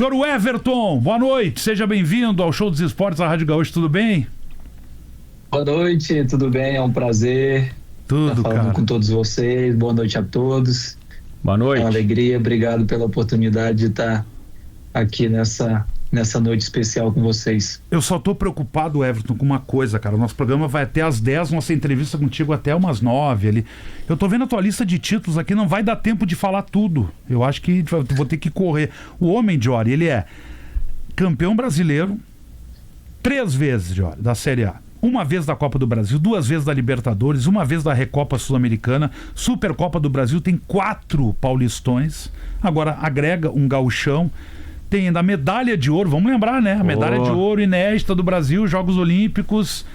Senhor Everton, boa noite, seja bem-vindo ao Show dos Esportes da Rádio Gaúcho, tudo bem? Boa noite, tudo bem? É um prazer estar falando com todos vocês. Boa noite a todos. Boa noite. É uma alegria, obrigado pela oportunidade de estar aqui nessa noite especial com vocês. Eu só tô preocupado, Everton, com uma coisa, cara. O nosso programa vai até às 10, nossa entrevista contigo até umas 9 ali. Eu tô vendo a tua lista de títulos aqui, não vai dar tempo de falar tudo. Eu acho que vou ter que correr. O homem, Jory, ele é campeão brasileiro 3 vezes, Jory, da Série A. 1 vez da Copa do Brasil, 2 vezes da Libertadores, 1 vez da Recopa Sul-Americana, Supercopa do Brasil, tem 4 paulistões, agora agrega um gauchão, tem ainda a medalha de ouro, vamos lembrar, né? A medalha de ouro inédita do Brasil, Jogos Olímpicos.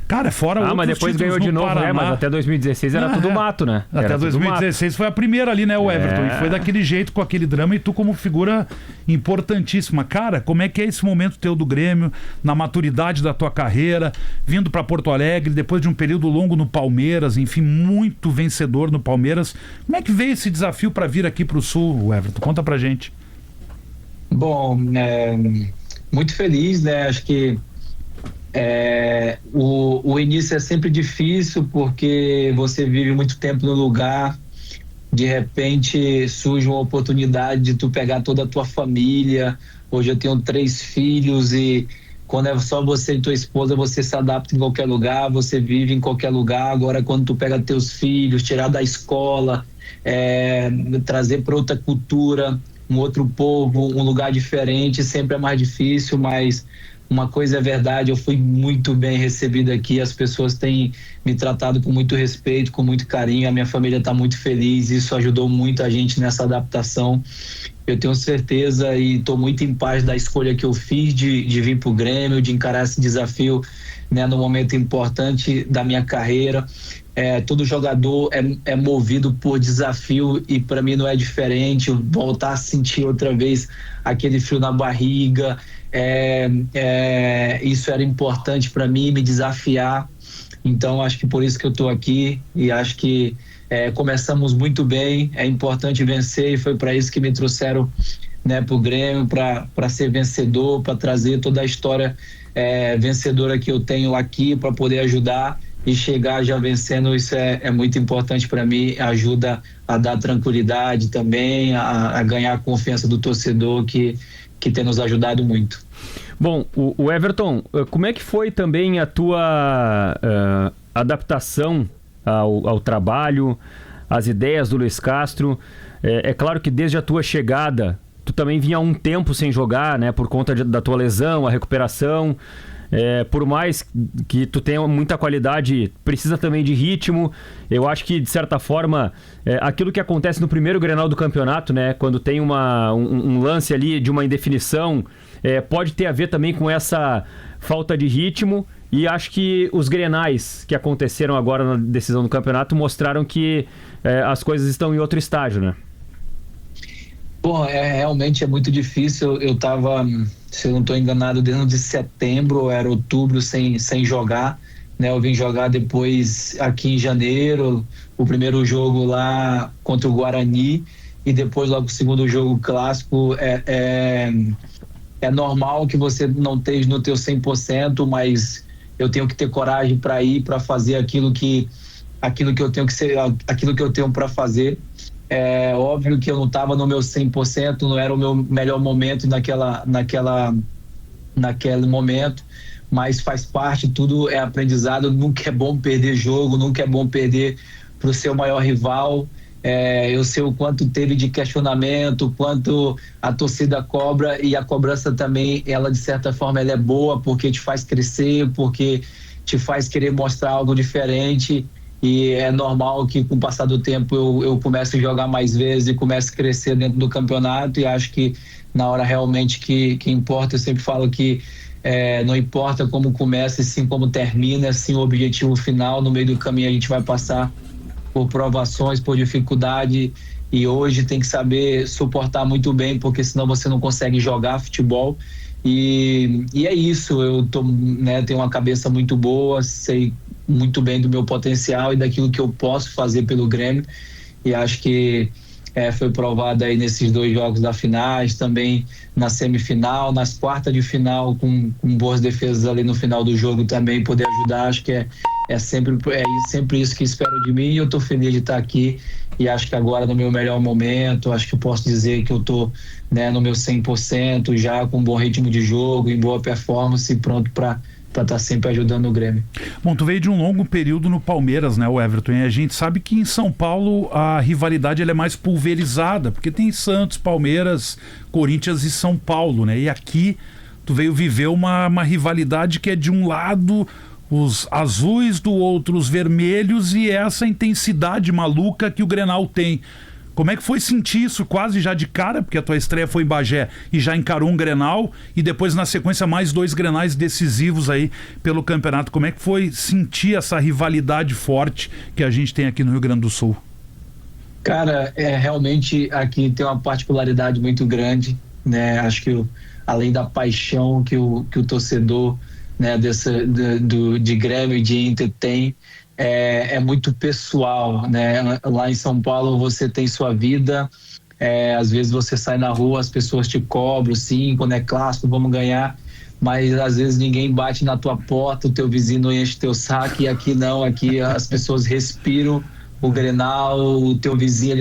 Cara, fora outros mas depois títulos ganhou de novo, Paraná. né? Mas até 2016 era tudo mato, né? Até Era 2016 foi a primeira ali, né, o Everton? E foi daquele jeito, com aquele drama, e tu como figura importantíssima. Cara, como é que é esse momento teu do Grêmio, na maturidade da tua carreira, vindo pra Porto Alegre, depois de um período longo no Palmeiras, enfim, muito vencedor no Palmeiras. Como é que veio esse desafio pra vir aqui pro Sul, Everton? Conta pra gente. Bom, muito feliz, né? Acho que o início é sempre difícil porque você vive muito tempo no lugar, de repente surge uma oportunidade de tu pegar toda a tua família. Hoje eu tenho 3 filhos e quando é só você e tua esposa, você se adapta em qualquer lugar, você vive em qualquer lugar. Agora quando tu pega teus filhos, tirar da escola, trazer para outra cultura, um outro povo, um lugar diferente, sempre é mais difícil, mas uma coisa é verdade, eu fui muito bem recebido aqui, as pessoas têm me tratado com muito respeito, com muito carinho, a minha família está muito feliz, isso ajudou muito a gente nessa adaptação. Eu tenho certeza e estou muito em paz da escolha que eu fiz de vir para o Grêmio, de encarar esse desafio, né, no momento importante da minha carreira. Todo jogador é movido por desafio e para mim não é diferente. Voltar a sentir outra vez aquele frio na barriga, isso era importante para mim, me desafiar. Então acho que por isso que eu estou aqui e acho que começamos muito bem, é importante vencer e foi para isso que me trouxeram, né, para o Grêmio, para ser vencedor, para trazer toda a história vencedora que eu tenho aqui para poder ajudar e chegar já vencendo. Isso é muito importante para mim, ajuda a dar tranquilidade também, a ganhar a confiança do torcedor que tem nos ajudado muito. Bom, o Everton, como é que foi também a tua adaptação ao trabalho, às ideias do Luiz Castro? É claro que desde a tua chegada, tu também vinha há um tempo sem jogar, né, por conta da tua lesão, a recuperação. Por mais que tu tenha muita qualidade, precisa também de ritmo. Eu acho que, de certa forma, aquilo que acontece no primeiro Grenal do campeonato, né, quando tem um lance ali de uma indefinição, pode ter a ver também com essa falta de ritmo. E acho que os Grenais que aconteceram agora na decisão do campeonato mostraram que as coisas estão em outro estágio, né? Bom, realmente é muito difícil. Eu estava, se eu não estou enganado, desde setembro, era outubro sem jogar, né? Eu vim jogar depois aqui em janeiro, o primeiro jogo lá contra o Guarani e depois logo o segundo jogo clássico. É normal que você não esteja no teu 100%, mas eu tenho que ter coragem para ir, para fazer aquilo que eu tenho que ser, aquilo que eu tenho para fazer. É óbvio que eu não estava no meu 100%, não era o meu melhor momento naquele momento, mas faz parte, tudo é aprendizado. Nunca é bom perder jogo, nunca é bom perder para o seu maior rival. Eu sei o quanto teve de questionamento, quanto a torcida cobra, e a cobrança também, ela de certa forma ela é boa porque te faz crescer, porque te faz querer mostrar algo diferente. E é normal que com o passar do tempo eu comece a jogar mais vezes e comece a crescer dentro do campeonato, e acho que na hora realmente que importa, eu sempre falo que não importa como começa, e sim como termina, sim o objetivo final. No meio do caminho a gente vai passar por provações, por dificuldade, e hoje tem que saber suportar muito bem, porque senão você não consegue jogar futebol. E é isso, eu tenho uma cabeça muito boa, sei muito bem do meu potencial e daquilo que eu posso fazer pelo Grêmio, e acho que foi provado aí nesses 2 jogos da finais, também na semifinal, nas quartas de final, com boas defesas ali no final do jogo também, poder ajudar. Acho que é sempre isso que espero de mim, e eu estou feliz de estar aqui, e acho que agora no meu melhor momento, acho que eu posso dizer que eu estou, né, no meu 100%, já com um bom ritmo de jogo, em boa performance, pronto para estar sempre ajudando o Grêmio. Bom, tu veio de um longo período no Palmeiras, né, o Everton, e a gente sabe que em São Paulo a rivalidade ela é mais pulverizada, porque tem Santos, Palmeiras, Corinthians e São Paulo, né, e aqui tu veio viver uma rivalidade que é de um lado os azuis, do outro os vermelhos, e essa intensidade maluca que o Grenal tem. Como é que foi sentir isso quase já de cara, porque a tua estreia foi em Bagé e já encarou um Grenal, e depois na sequência mais 2 Grenais decisivos aí pelo campeonato? Como é que foi sentir essa rivalidade forte que a gente tem aqui no Rio Grande do Sul? Cara, realmente aqui tem uma particularidade muito grande, né? Acho que além da paixão que o torcedor, né, de Grêmio e de Inter tem, é muito pessoal, né? Lá em São Paulo você tem sua vida, às vezes você sai na rua, as pessoas te cobram, sim, quando é clássico, vamos ganhar, mas às vezes ninguém bate na tua porta, o teu vizinho enche teu saco, e aqui não, aqui as pessoas respiram o Grenal, o teu vizinho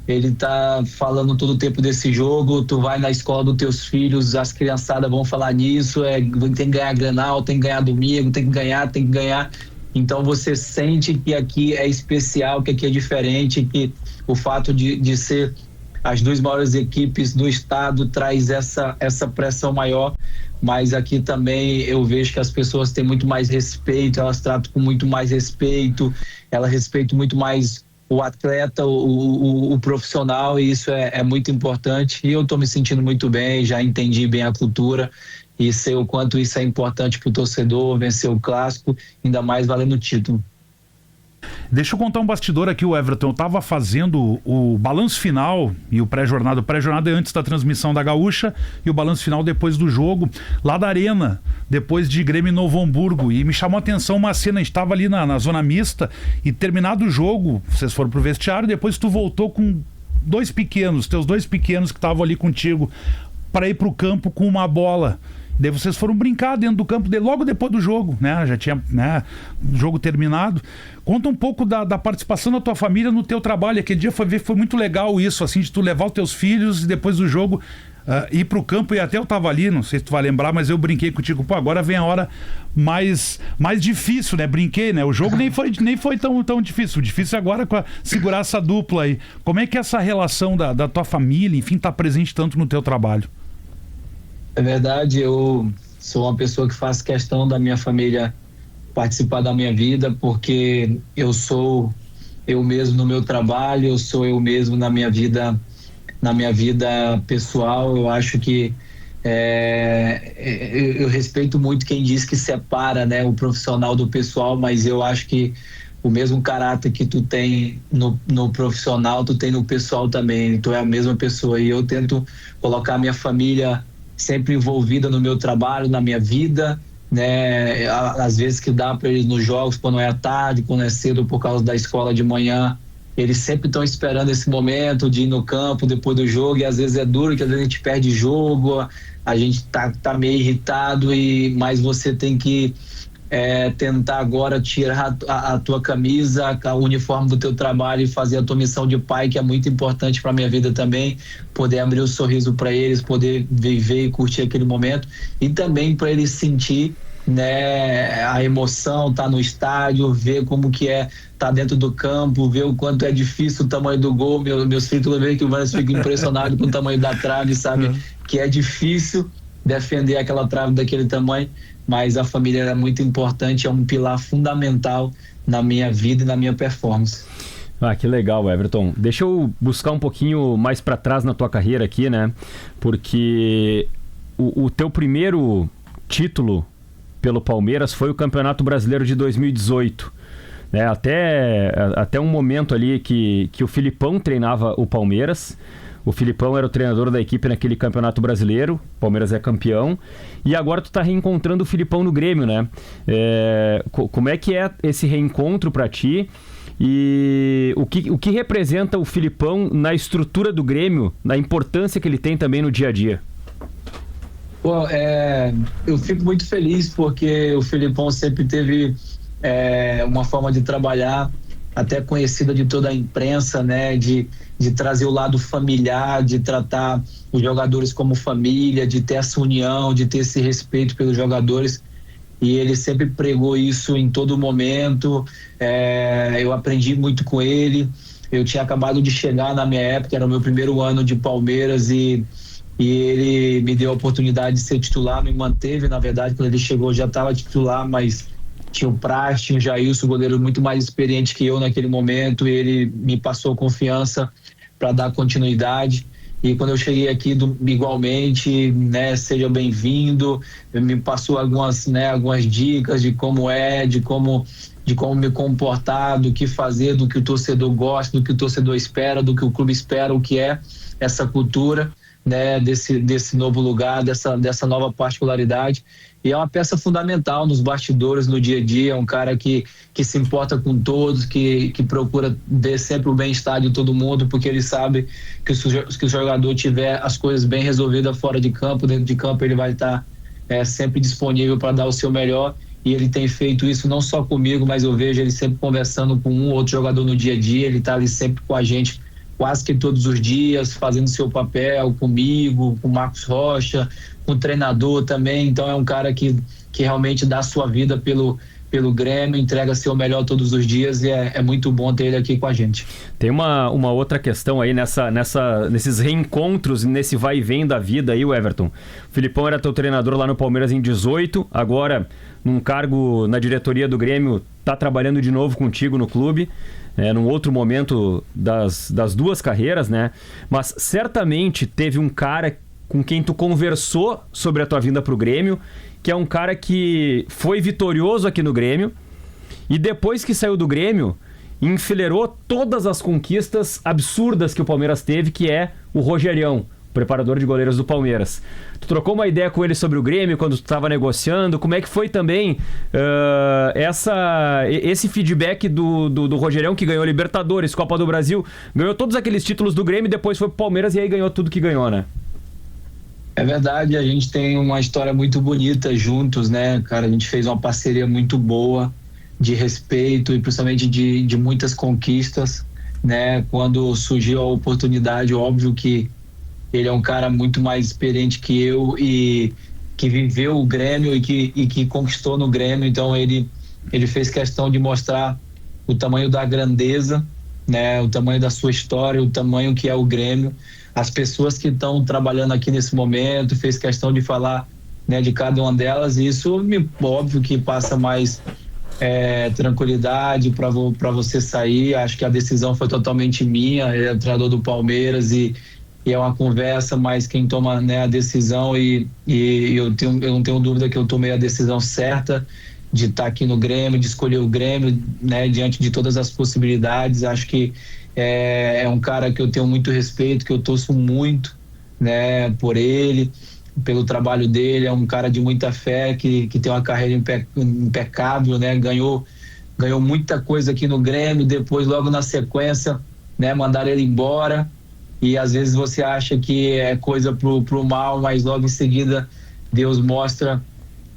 ele tá falando todo o tempo desse jogo, tu vai na escola dos teus filhos, as criançadas vão falar nisso, tem que ganhar Grenal, tem que ganhar domingo, tem que ganhar. Então você sente que aqui é especial, que aqui é diferente, que o fato de ser as 2 maiores equipes do estado traz essa pressão maior, mas aqui também eu vejo que as pessoas têm muito mais respeito, elas tratam com muito mais respeito, elas respeitam muito mais o atleta, o profissional, e isso é muito importante, e eu estou me sentindo muito bem, já entendi bem a cultura e sei o quanto isso é importante para o torcedor, vencer o clássico, ainda mais valendo o título. Deixa eu contar um bastidor aqui, o Everton. Eu estava fazendo o balanço final e o pré-jornada. O pré-jornada é antes da transmissão da Gaúcha e o balanço final depois do jogo, lá da Arena, depois de Grêmio e Novo Hamburgo. E me chamou a atenção uma cena, a gente estava ali na zona mista, e terminado o jogo, vocês foram pro vestiário, depois tu voltou com teus 2 pequenos que estavam ali contigo, para ir pro campo com uma bola. Daí vocês foram brincar dentro do campo logo depois do jogo, né? Já tinha, né, o jogo terminado. Conta um pouco da participação da tua família no teu trabalho. Aquele dia foi muito legal isso, assim, de tu levar os teus filhos e depois do jogo ir pro campo. E até eu tava ali, não sei se tu vai lembrar, mas eu brinquei contigo. Pô, agora vem a hora mais difícil, né? Brinquei, né? O jogo nem foi tão difícil. O difícil é agora segurar essa dupla aí. Como é que é essa relação da tua família, enfim, tá presente tanto no teu trabalho? É verdade, eu sou uma pessoa que faz questão da minha família participar da minha vida, porque eu sou eu mesmo no meu trabalho, eu sou eu mesmo na minha vida pessoal. Eu acho que eu respeito muito quem diz que separa, né, o profissional do pessoal, mas eu acho que o mesmo caráter que tu tem no profissional, tu tem no pessoal também. Tu é a mesma pessoa, e eu tento colocar a minha família sempre envolvida no meu trabalho, na minha vida, né? Às vezes que dá para eles nos jogos, quando é à tarde, quando é cedo por causa da escola de manhã, eles sempre estão esperando esse momento de ir no campo depois do jogo, e às vezes é duro, que às vezes a gente perde jogo, a gente tá meio irritado, mas você tem que tentar agora tirar a tua camisa, o uniforme do teu trabalho, e fazer a tua missão de pai, que é muito importante para minha vida também, poder abrir o sorriso para eles, poder viver e curtir aquele momento, e também para eles sentir, né, a emoção, tá no estádio, ver como que tá dentro do campo, ver o quanto é difícil o tamanho do gol. Meus filhos toda vez que o Vanessa fica impressionado com o tamanho da trave, sabe que é difícil defender aquela trave daquele tamanho, mas a família é muito importante, é um pilar fundamental na minha vida e na minha performance. Ah, que legal, Everton. Deixa eu buscar um pouquinho mais para trás na tua carreira aqui, né? Porque o teu primeiro título pelo Palmeiras foi o Campeonato Brasileiro de 2018. Né? Até um momento ali que o Filipão treinava o Palmeiras. O Filipão era o treinador da equipe naquele Campeonato Brasileiro. O Palmeiras é campeão. E agora tu tá reencontrando o Filipão no Grêmio, né? Como é que é esse reencontro para ti? E o que representa o Filipão na estrutura do Grêmio, na importância que ele tem também no dia a dia? Pô, eu fico muito feliz porque o Filipão sempre teve uma forma de trabalhar até conhecida de toda a imprensa, né? De trazer o lado familiar, de tratar os jogadores como família, de ter essa união, de ter esse respeito pelos jogadores. E ele sempre pregou isso em todo momento. Eu aprendi muito com ele. Eu tinha acabado de chegar na minha época, era o meu primeiro ano de Palmeiras e ele me deu a oportunidade de ser titular, me manteve, na verdade, quando ele chegou já estava titular, mas tinha o Praz, tinha o Jailson, goleiro muito mais experiente que eu naquele momento, e ele me passou confiança para dar continuidade. E quando eu cheguei aqui igualmente, né, seja bem-vindo, me passou algumas dicas de como me comportar, do que fazer, do que o torcedor gosta, do que o torcedor espera, do que o clube espera, o que é essa cultura, né, desse novo lugar, dessa nova particularidade. E é uma peça fundamental nos bastidores, no dia a dia. É um cara que se importa com todos, que procura ver sempre o bem-estar de todo mundo, porque ele sabe que o jogador tiver as coisas bem resolvidas fora de campo, dentro de campo ele vai estar sempre disponível para dar o seu melhor. E ele tem feito isso não só comigo, mas eu vejo ele sempre conversando com um ou outro jogador no dia a dia. Ele está ali sempre com a gente quase que todos os dias, fazendo seu papel comigo, com o Marcos Rocha, com o treinador também. Então é um cara que realmente dá a sua vida pelo Grêmio, entrega seu melhor todos os dias, e é muito bom ter ele aqui com a gente. Tem uma outra questão aí nesses reencontros, nesse vai e vem da vida aí, o Everton. O Filipão era teu treinador lá no Palmeiras em 18, agora num cargo na diretoria do Grêmio, tá trabalhando de novo contigo no clube, num outro momento das duas carreiras, né? Mas certamente teve um cara com quem tu conversou sobre a tua vinda pro Grêmio, que é um cara que foi vitorioso aqui no Grêmio e depois que saiu do Grêmio, enfileirou todas as conquistas absurdas que o Palmeiras teve, que é o Rogerião, preparador de goleiros do Palmeiras. Tu trocou uma ideia com ele sobre o Grêmio quando tu estava negociando? Como é que foi também esse feedback do Rogerião, que ganhou Libertadores, Copa do Brasil, ganhou todos aqueles títulos do Grêmio e depois foi pro Palmeiras e aí ganhou tudo que ganhou, né? É verdade, a gente tem uma história muito bonita juntos, né, cara? A gente fez uma parceria muito boa, de respeito e principalmente de muitas conquistas, né? Quando surgiu a oportunidade, óbvio que ele é um cara muito mais experiente que eu e que viveu o Grêmio e que conquistou no Grêmio, então ele fez questão de mostrar o tamanho da grandeza, né? O tamanho da sua história, o tamanho que é o Grêmio. As pessoas que estão trabalhando aqui nesse momento, fez questão de falar, né, de cada uma delas, e isso, óbvio que passa mais tranquilidade para você sair. Acho que a decisão foi totalmente minha, ele é o treinador do Palmeiras e é uma conversa, mas quem toma, né, a decisão eu não tenho dúvida que eu tomei a decisão certa de estar aqui no Grêmio, de escolher o Grêmio, né, diante de todas as possibilidades. Acho que é um cara que eu tenho muito respeito, que eu torço muito, né, por ele, pelo trabalho dele. É um cara de muita fé, que tem uma carreira impecável, né, ganhou muita coisa aqui no Grêmio, depois logo na sequência, né, mandaram ele embora, e às vezes você acha que é coisa pro mal, mas logo em seguida Deus mostra,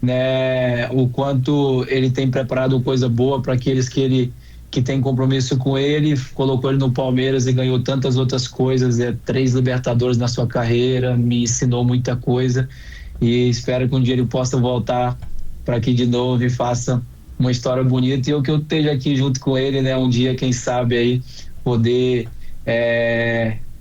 né, o quanto ele tem preparado coisa boa para aqueles que tem compromisso com ele. Colocou ele no Palmeiras e ganhou tantas outras coisas, 3 Libertadores na sua carreira, me ensinou muita coisa, e espero que um dia ele possa voltar para aqui de novo e faça uma história bonita, e eu que eu esteja aqui junto com ele, né, um dia, quem sabe aí, poder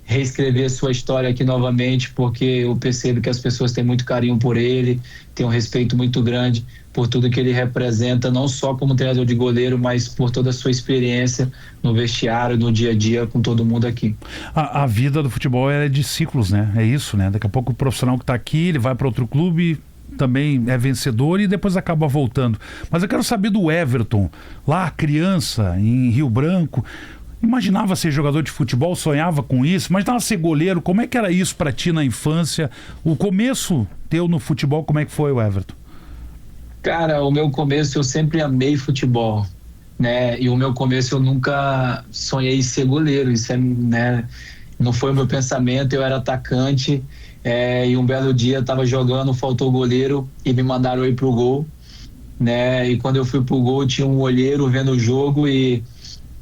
reescrever sua história aqui novamente, porque eu percebo que as pessoas têm muito carinho por ele, têm um respeito muito grande por tudo que ele representa, não só como treinador de goleiro, mas por toda a sua experiência no vestiário, no dia a dia, com todo mundo aqui. A vida do futebol é de ciclos, né? É isso, né? Daqui a pouco o profissional que está aqui, ele vai para outro clube, também é vencedor e depois acaba voltando. Mas eu quero saber do Everton, lá criança, em Rio Branco. Imaginava ser jogador de futebol, sonhava com isso, imaginava ser goleiro. Como é que era isso para ti na infância? O começo teu no futebol, como é que foi, o Everton? Cara, o meu começo, eu sempre amei futebol, né? E o meu começo eu nunca sonhei em ser goleiro, isso é, né? Não foi o meu pensamento, eu era atacante, e um belo dia eu tava jogando, faltou o goleiro e me mandaram ir pro gol, né? E quando eu fui pro gol tinha um olheiro vendo o jogo e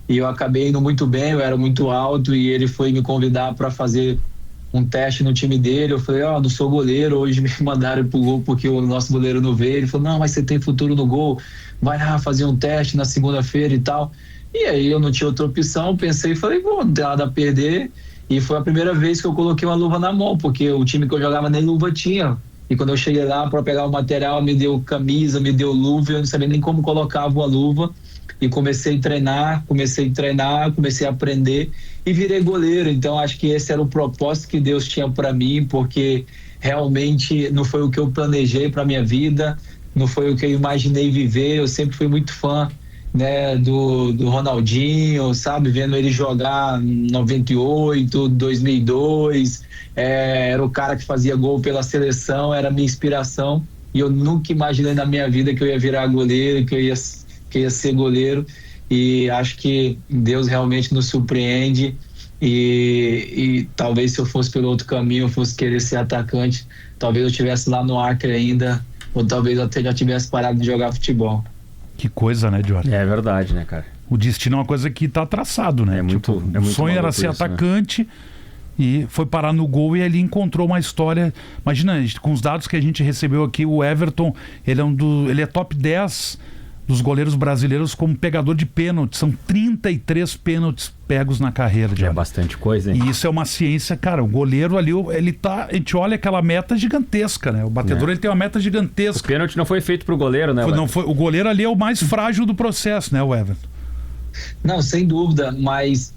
eu acabei indo muito bem, eu era muito alto e ele foi me convidar para fazer um teste no time dele. Eu falei, não sou goleiro, hoje me mandaram pro gol porque o nosso goleiro não veio. Ele falou, não, mas você tem futuro no gol, vai lá fazer um teste na segunda-feira e tal. E aí eu não tinha outra opção, pensei e falei, não tem nada a perder. E foi a primeira vez que eu coloquei uma luva na mão, porque o time que eu jogava nem luva tinha. E quando eu cheguei lá para pegar o material, me deu camisa, me deu luva, eu não sabia nem como colocava a luva. E comecei a treinar, comecei a aprender e virei goleiro. Então acho que esse era o propósito que Deus tinha para mim, porque realmente não foi o que eu planejei para minha vida, não foi o que eu imaginei viver. Eu sempre fui muito fã, né, do Ronaldinho, sabe, vendo ele jogar em 98, 2002, era o cara que fazia gol pela seleção, era a minha inspiração, e eu nunca imaginei na minha vida que eu ia virar goleiro, que eu ia ser goleiro, e acho que Deus realmente nos surpreende, e talvez se eu fosse pelo outro caminho, eu fosse querer ser atacante, talvez eu estivesse lá no Acre ainda, ou talvez eu até já tivesse parado de jogar futebol. Que coisa, né, Jorge? É verdade, né, cara? O destino é uma coisa que tá traçado, né? O sonho era ser atacante, né? E foi parar no gol e ele encontrou uma história. Imagina, com os dados que a gente recebeu aqui, o Everton, ele é top 10 dos goleiros brasileiros como pegador de pênaltis. São 33 pênaltis pegos na carreira. É bastante coisa, hein? E isso é uma ciência, cara. O goleiro ali, a gente olha aquela meta gigantesca, né? O batedor, ele tem uma meta gigantesca. O pênalti não foi feito pro goleiro, né? O goleiro ali é o mais frágil do processo, né, o Everton? Não, sem dúvida, mas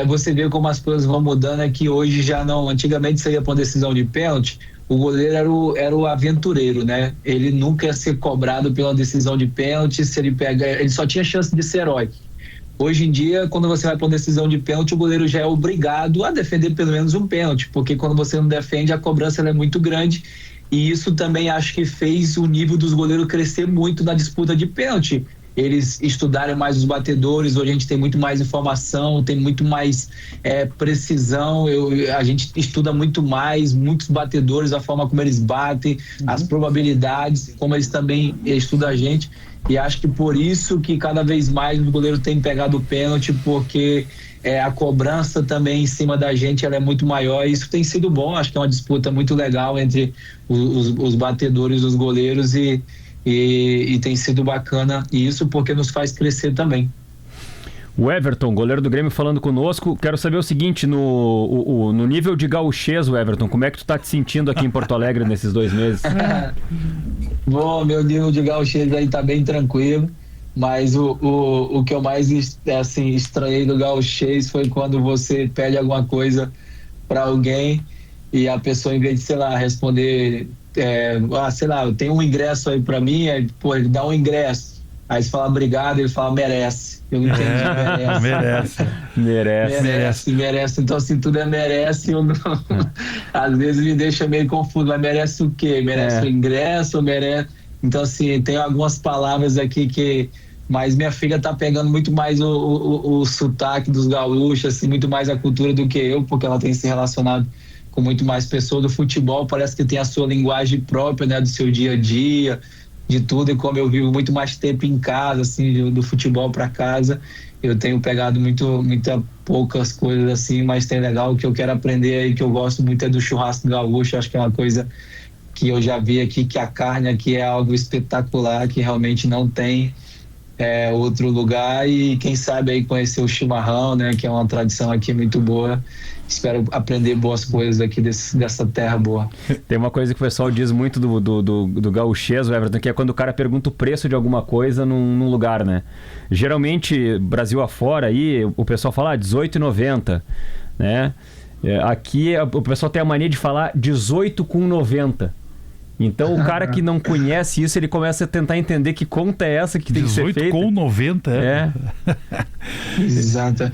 você vê como as coisas vão mudando, é que hoje já não. Antigamente você ia para uma decisão de pênalti, o goleiro era o aventureiro, né? Ele nunca ia ser cobrado pela decisão de pênalti, se ele ele só tinha chance de ser herói. Hoje em dia, quando você vai para uma decisão de pênalti, o goleiro já é obrigado a defender pelo menos um pênalti, porque quando você não defende, a cobrança é muito grande, e isso também acho que fez o nível dos goleiros crescer muito na disputa de pênalti. Eles estudarem mais os batedores, hoje a gente tem muito mais informação, tem muito mais precisão, a gente estuda muito mais, muitos batedores, a forma como eles batem, as probabilidades, como eles também estudam a gente, e acho que por isso que cada vez mais o goleiro tem pegado o pênalti, porque a cobrança também em cima da gente ela é muito maior, e isso tem sido bom. Acho que é uma disputa muito legal entre os batedores e os goleiros, e tem sido bacana isso porque nos faz crescer também. O Everton, goleiro do Grêmio, falando conosco. Quero saber o seguinte, no nível de gauchês, o Everton, como é que tu tá te sentindo aqui em Porto Alegre nesses 2 meses? Bom, meu nível de gauchês aí tá bem tranquilo, mas o que eu mais estranhei do gauchês foi quando você pede alguma coisa para alguém e a pessoa, em vez de, sei lá, responder... sei lá, tem um ingresso aí pra mim, ele dá um ingresso, aí você fala obrigado, ele fala merece. Eu não entendi. Merece. Então assim, tudo merece, eu não... às vezes me deixa meio confuso, mas merece o quê? Merece o ingresso, merece... Então assim, tem algumas palavras aqui que... Mas minha filha tá pegando muito mais o sotaque dos gaúchos, assim, muito mais a cultura do que eu, porque ela tem se relacionado com muito mais pessoas do futebol, parece que tem a sua linguagem própria, né, do seu dia a dia, de tudo, e como eu vivo muito mais tempo em casa, assim, do futebol para casa, eu tenho pegado muita poucas coisas assim, mas tem legal, o que eu quero aprender aí, que eu gosto muito é do churrasco gaúcho, acho que é uma coisa que eu já vi aqui, que a carne aqui é algo espetacular, que realmente não tem outro lugar, e quem sabe aí conhecer o chimarrão, né, que é uma tradição aqui muito boa. Espero aprender boas coisas aqui dessa terra boa. Tem uma coisa que o pessoal diz muito do gauchês, Everton, que é quando o cara pergunta o preço de alguma coisa num lugar, né? Geralmente, Brasil afora, aí, o pessoal fala R$18,90, né? Aqui, o pessoal tem a mania de falar 18,90. Então, o cara que não conhece isso, ele começa a tentar entender que conta é essa que tem que ser feita. 18,90, Exato.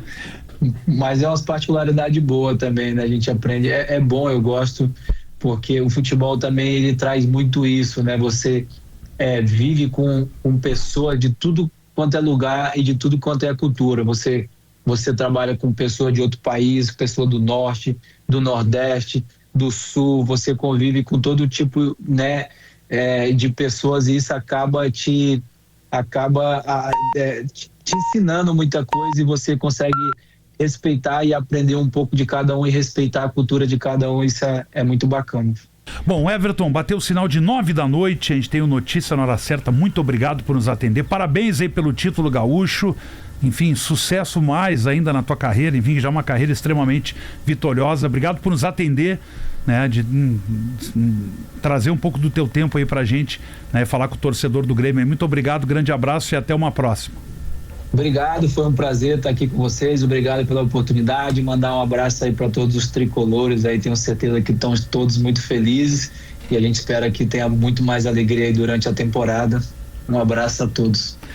Mas é umas particularidades boas também, né? A gente aprende, é bom, eu gosto, porque o futebol também ele traz muito isso, né? Você vive com pessoas de tudo quanto é lugar e de tudo quanto é cultura. Você trabalha com pessoa de outro país, pessoa do norte, do nordeste, do sul, você convive com todo tipo, né, de pessoas, e isso acaba te ensinando muita coisa, e você consegue respeitar e aprender um pouco de cada um e respeitar a cultura de cada um. Isso é muito bacana. Bom, Everton, bateu o sinal de 9 da noite, a gente tem o Notícia na Hora Certa, muito obrigado por nos atender, parabéns aí pelo título gaúcho, enfim, sucesso mais ainda na tua carreira, enfim, já uma carreira extremamente vitoriosa, obrigado por nos atender, né, de trazer um pouco do teu tempo aí pra gente, né, falar com o torcedor do Grêmio, muito obrigado, grande abraço e até uma próxima. Obrigado, foi um prazer estar aqui com vocês, obrigado pela oportunidade, mandar um abraço aí para todos os tricolores aí, tenho certeza que estão todos muito felizes e a gente espera que tenha muito mais alegria aí durante a temporada. Um abraço a todos.